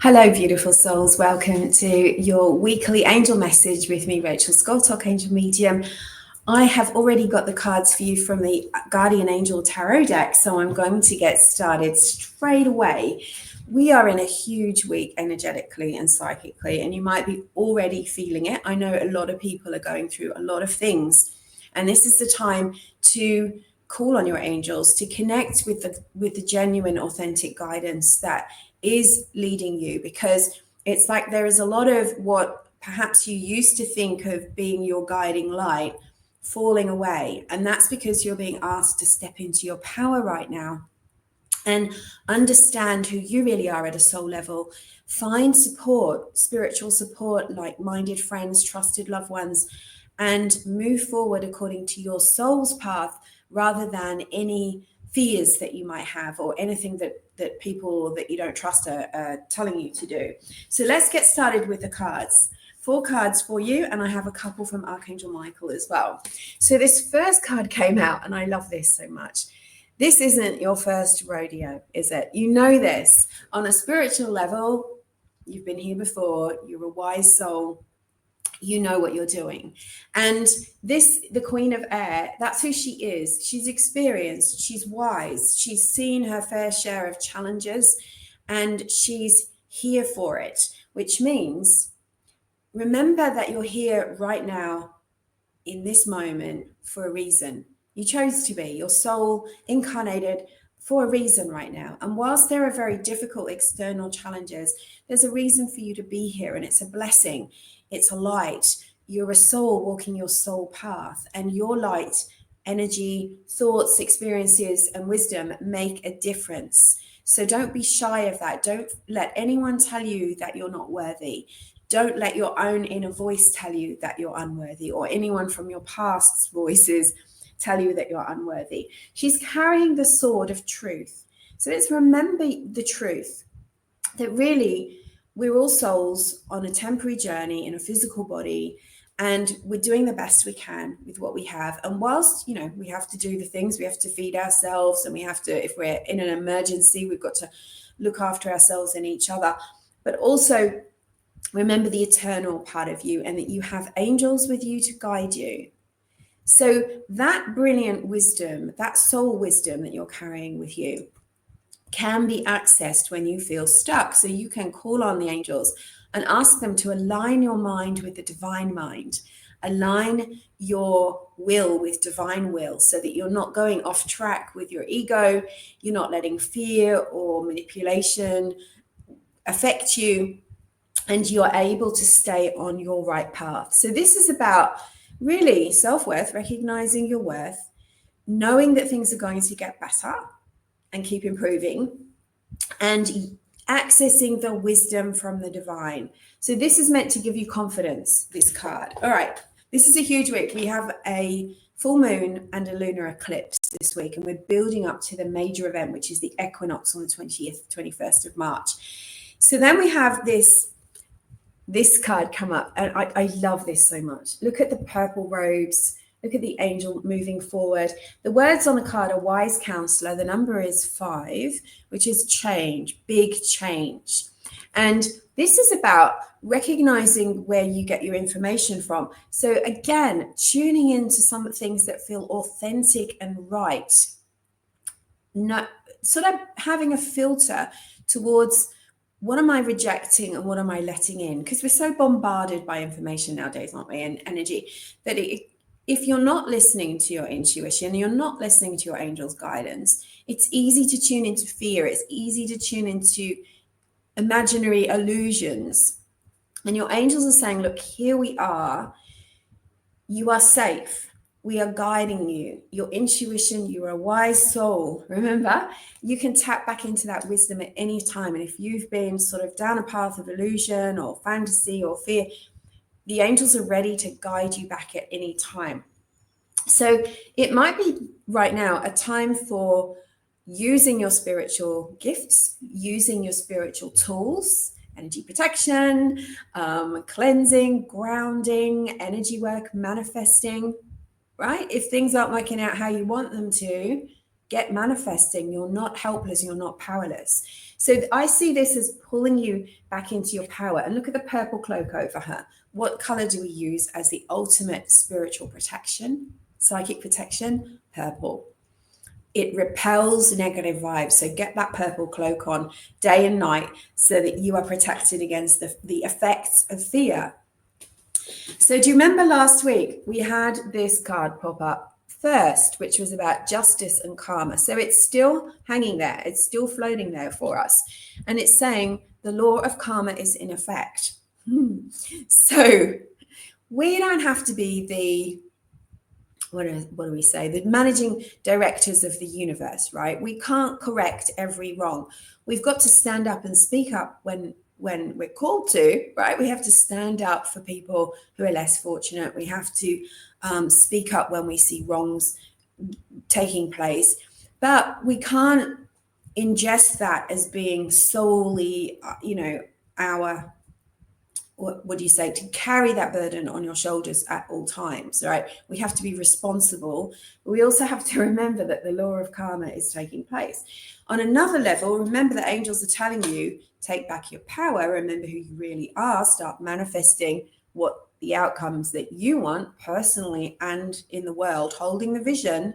Hello, beautiful souls. Welcome to your weekly angel message with me, Rachel Scott, Archangel Medium. I have already got the cards for you from the Guardian Angel Tarot deck, so I'm going to get started straight away. We are in a huge week energetically and psychically, and you might be already feeling it. I know a lot of people are going through a lot of things, and this is the time to call on your angels, to connect with the genuine, authentic guidance that is leading you, because it's like there is a lot of what perhaps you used to think of being your guiding light falling away, and that's because you're being asked to step into your power right now and understand who you really are at a soul level. Find support, spiritual support, like-minded friends, trusted loved ones, and move forward according to your soul's path rather than any fears that you might have or anything that people that you don't trust are telling you to do. So let's get started with the cards. 4 cards for you, and I have a couple from Archangel Michael as well. So this first card came out, and I love this so much. This isn't your first rodeo, is it? You know this. On a spiritual level, you've been here before, you're a wise soul, you know what you're doing. And this, the Queen of Air, that's who she is. She's experienced, she's wise, she's seen her fair share of challenges, and she's here for it, which means remember that you're here right now in this moment for a reason. You chose to be. Your soul incarnated for a reason right now. And whilst there are very difficult external challenges, there's a reason for you to be here, and it's a blessing. It's a light. You're a soul walking your soul path, and your light, energy, thoughts, experiences, and wisdom make a difference. So don't be shy of that. Don't let anyone tell you that you're not worthy. Don't let your own inner voice tell you that you're unworthy, or anyone from your past's voices tell you that you're unworthy. She's carrying the sword of truth. So it's remember the truth, that really we're all souls on a temporary journey in a physical body, and we're doing the best we can with what we have. And whilst, you know, we have to do the things, we have to feed ourselves, and we have to, if we're in an emergency, we've got to look after ourselves and each other. But also remember the eternal part of you, and that you have angels with you to guide you. So that brilliant wisdom, that soul wisdom that you're carrying with you, can be accessed when you feel stuck. So you can call on the angels and ask them to align your mind with the divine mind, align your will with divine will, so that you're not going off track with your ego, you're not letting fear or manipulation affect you, and you're able to stay on your right path. So this is about really self-worth, recognizing your worth, knowing that things are going to get better and keep improving, and accessing the wisdom from the divine. So this is meant to give you confidence, this card. All right, this is a huge week. We have a full moon and a lunar eclipse this week, and we're building up to the major event, which is the equinox on the 20th, 21st of March. So then we have this card come up, and I love this so much. Look at the purple robes. Look at the angel moving forward. The words on the card are wise counselor. The number is 5, which is change, big change. And this is about recognizing where you get your information from. So again, tuning into some things that feel authentic and right. Not sort of having a filter towards, what am I rejecting and what am I letting in? Because we're so bombarded by information nowadays, aren't we? And energy, that if you're not listening to your intuition, you're not listening to your angel's guidance, it's easy to tune into fear. It's easy to tune into imaginary illusions. And your angels are saying, look, here we are. You are safe. We are guiding you. Your intuition, you are a wise soul. Remember, you can tap back into that wisdom at any time. And if you've been sort of down a path of illusion or fantasy or fear, the angels are ready to guide you back at any time. So it might be right now a time for using your spiritual gifts, using your spiritual tools, energy protection, cleansing, grounding, energy work, manifesting, right? If things aren't working out how you want them to, Get manifesting. You're not helpless. You're not powerless. So I see this as pulling you back into your power. And look at the purple cloak over her. What color do we use as the ultimate spiritual protection, psychic protection? Purple. It repels negative vibes. So get that purple cloak on day and night so that you are protected against the effects of fear. So do you remember last week we had this card pop up first, which was about justice and karma. So it's still hanging there. It's still floating there for us. And it's saying the law of karma is in effect. So we don't have to be the what do we say? The managing directors of the universe, right? We can't correct every wrong. We've got to stand up and speak up when we're called to, right? We have to stand up for people who are less fortunate. We have to speak up when we see wrongs taking place, but we can't ingest that as being solely, our what do you say, to carry that burden on your shoulders at all times, right? We have to be responsible, but we also have to remember that the law of karma is taking place. On another level, remember that angels are telling you, take back your power, remember who you really are, start manifesting what the outcomes that you want personally and in the world. Holding the vision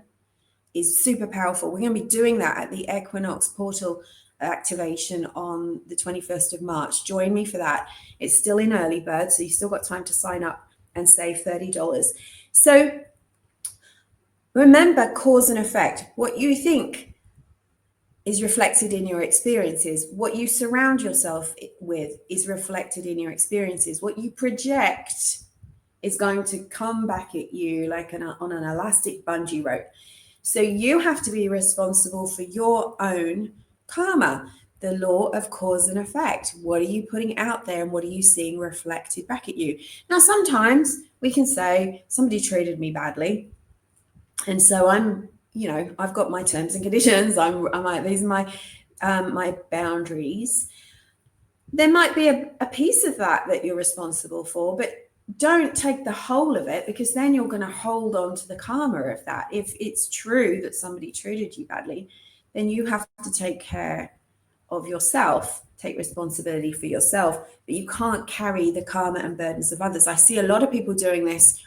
is super powerful. We're going to be doing that at the Equinox portal activation on the 21st of March. Join me for that. It's still in early bird, so you've still got time to sign up and save $30. So remember cause and effect. What you think is reflected in your experiences. What you surround yourself with is reflected in your experiences. What you project is going to come back at you like on an elastic bungee rope. So you have to be responsible for your own karma, the law of cause and effect. What are you putting out there and what are you seeing reflected back at you? Now, sometimes we can say somebody treated me badly. And so I've got my terms and conditions. These are my boundaries. There might be a piece of that you're responsible for, but don't take the whole of it, because then you're going to hold on to the karma of that. If it's true that somebody treated you badly, then you have to take care of yourself, take responsibility for yourself, but you can't carry the karma and burdens of others. I see a lot of people doing this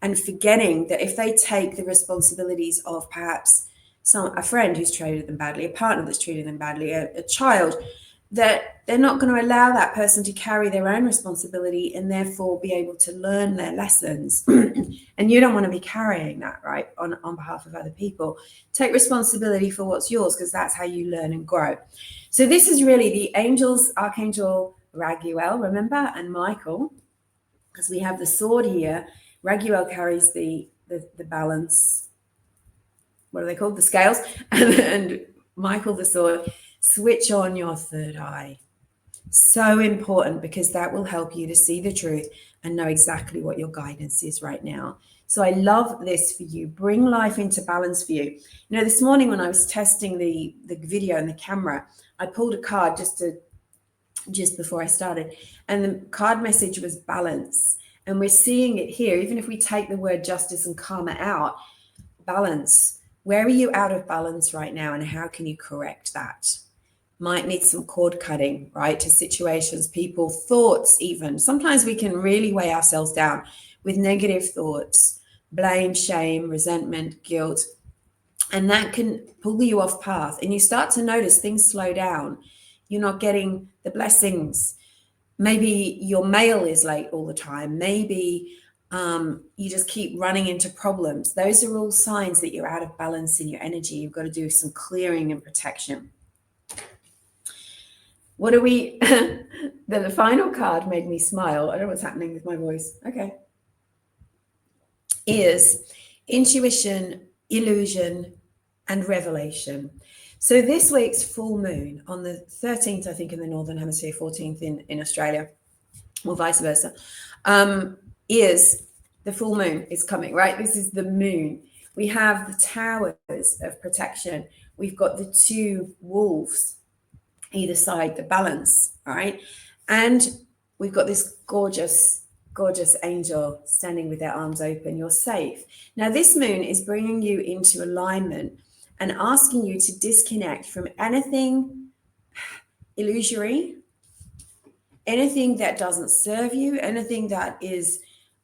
and forgetting that if they take the responsibilities of perhaps a friend who's treated them badly, a partner that's treated them badly, a child, that they're not going to allow that person to carry their own responsibility and therefore be able to learn their lessons. And you don't want to be carrying that, right, on behalf of other people. Take responsibility for what's yours, because that's how you learn and grow. So this is really the angels, Archangel Raguel, remember, and Michael, because we have the sword here. Raguel carries the balance. What are they called? The scales. And Michael, the sword. Switch on your third eye. So important, because that will help you to see the truth and know exactly what your guidance is right now. So I love this for you. Bring life into balance for you. You know, this morning when I was testing the video and the camera, I pulled a card just before I started, and the card message was balance. And we're seeing it here. Even if we take the word justice and karma out, balance. Where are you out of balance right now, and how can you correct that? Might need some cord cutting, right, to situations, people, thoughts even. Sometimes we can really weigh ourselves down with negative thoughts, blame, shame, resentment, guilt, and that can pull you off path. And you start to notice things slow down. You're not getting the blessings. Maybe your mail is late all the time. Maybe you just keep running into problems. Those are all signs that you're out of balance in your energy. You've got to do some clearing and protection. What are we? The final card made me smile. I don't know what's happening with my voice. Okay. Is intuition, illusion, and revelation. So this week's full moon on the 13th, I think, in the Northern Hemisphere, 14th in Australia, or vice versa, is the full moon is coming, right? This is the moon. We have the towers of protection. We've got the two wolves either side, the balance, right? And we've got this gorgeous angel standing with their arms open. You're safe. Now, this moon is bringing you into alignment and asking you to disconnect from anything illusory, anything that doesn't serve you, anything that is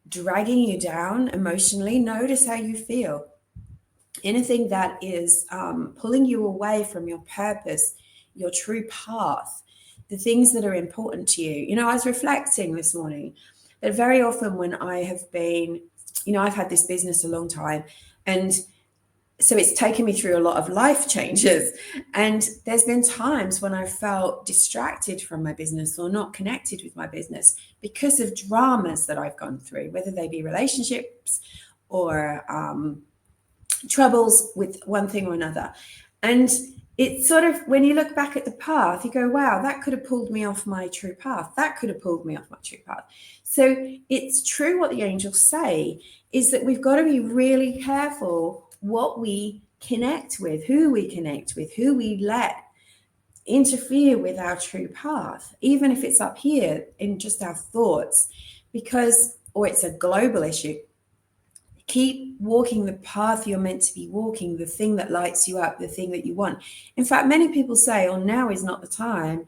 dragging you down emotionally. Notice how you feel. Anything that is pulling you away from your purpose, your true path, the things that are important to you. You know, I was reflecting this morning that very often when I have been, you know, I've had this business a long time, and so it's taken me through a lot of life changes. And there's been times when I felt distracted from my business or not connected with my business because of dramas that I've gone through, whether they be relationships or troubles with one thing or another. And it's sort of, when you look back at the path, you go, wow, that could have pulled me off my true path. That could have pulled me off my true path. So it's true what the angels say is that we've got to be really careful what we connect with, who we let interfere with our true path, even if it's up here in just our thoughts, because, or it's a global issue. Keep walking the path you're meant to be walking, the thing that lights you up, the thing that you want. In fact, many people say, oh, now is not the time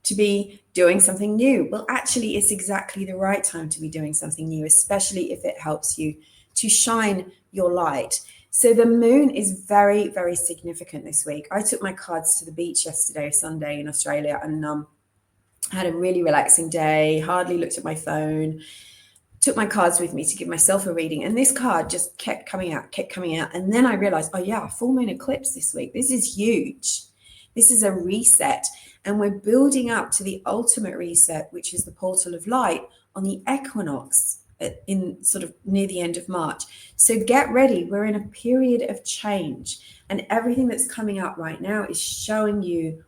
to be doing something new. Well, actually, it's exactly the right time to be doing something new, especially if it helps you to shine your light. So the moon is very, very significant this week. I took my cards to the beach yesterday, Sunday in Australia, and had a really relaxing day, hardly looked at my phone, took my cards with me to give myself a reading. And this card just kept coming out. And then I realized, oh yeah, full moon eclipse this week. This is huge. This is a reset. And we're building up to the ultimate reset, which is the portal of light on the equinox in sort of near the end of March. So get ready. We're in a period of change, and everything that's coming up right now is showing you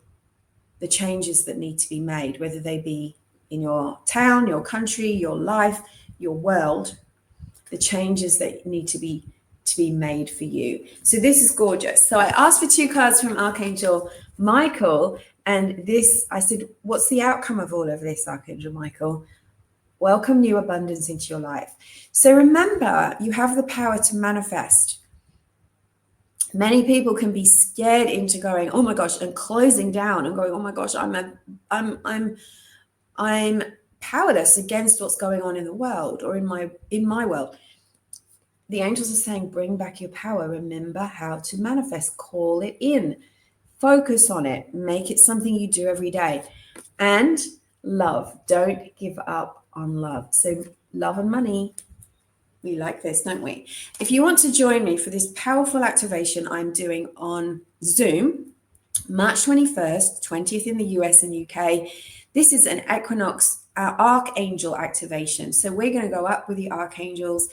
the changes that need to be made, whether they be in your town, your country, your life, your world, the changes that need to be made for you. So this is gorgeous. So I asked for 2 cards from Archangel Michael, and this, I said, what's the outcome of all of this, Archangel Michael? Welcome new abundance into your life. So remember, you have the power to manifest. Many people can be scared into going, oh my gosh, and closing down and going, oh my gosh, I'm powerless against what's going on in the world or in my world. The angels are saying, bring back your power. Remember how to manifest. Call it in. Focus on it. Make it something you do every day. And love. Don't give up on love. So love and money. We like this, don't we? If you want to join me for this powerful activation I'm doing on Zoom, March 21st, 20th in the US and UK, this is an equinox archangel activation. So we're going to go up with the archangels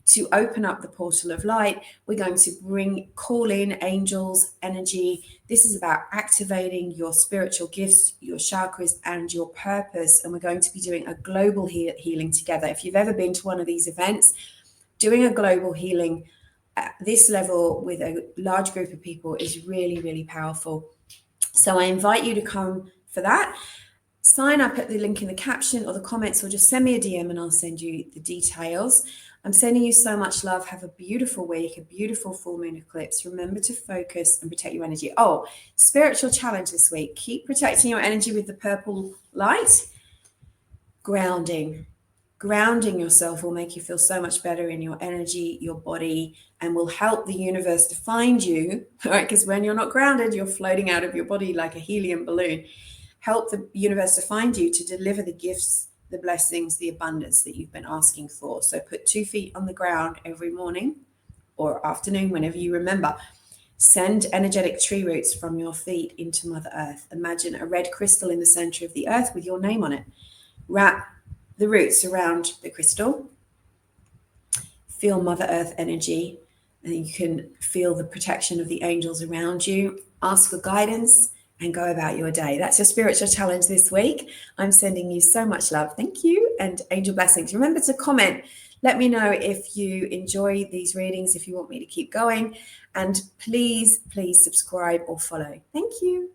to open up the portal of light. We're going to call in angels energy. This is about activating your spiritual gifts, your chakras, and your purpose. And we're going to be doing a global healing together. If you've ever been to one of these events, doing a global healing at this level with a large group of people is really, really powerful. So I invite you to come for that. Sign up at the link in the caption or the comments, or just send me a DM and I'll send you the details. I'm sending you so much love. Have a beautiful week, a beautiful full moon eclipse. Remember to focus and protect your energy. Oh, spiritual challenge this week. Keep protecting your energy with the purple light. Grounding yourself will make you feel so much better in your energy, your body, and will help the universe to find you, right? Because when you're not grounded, you're floating out of your body like a helium balloon. Help the universe to find you to deliver the gifts, the blessings, the abundance that you've been asking for. So put 2 feet on the ground every morning or afternoon, whenever you remember. Send energetic tree roots from your feet into Mother Earth. Imagine a red crystal in the center of the earth with your name on it. Wrap the roots around the crystal. Feel Mother Earth energy, and you can feel the protection of the angels around you. Ask for guidance and go about your day. That's your spiritual challenge this week. I'm sending you so much love. Thank you, and angel blessings. Remember to comment. Let me know if you enjoy these readings, if you want me to keep going, and please subscribe or follow. Thank you.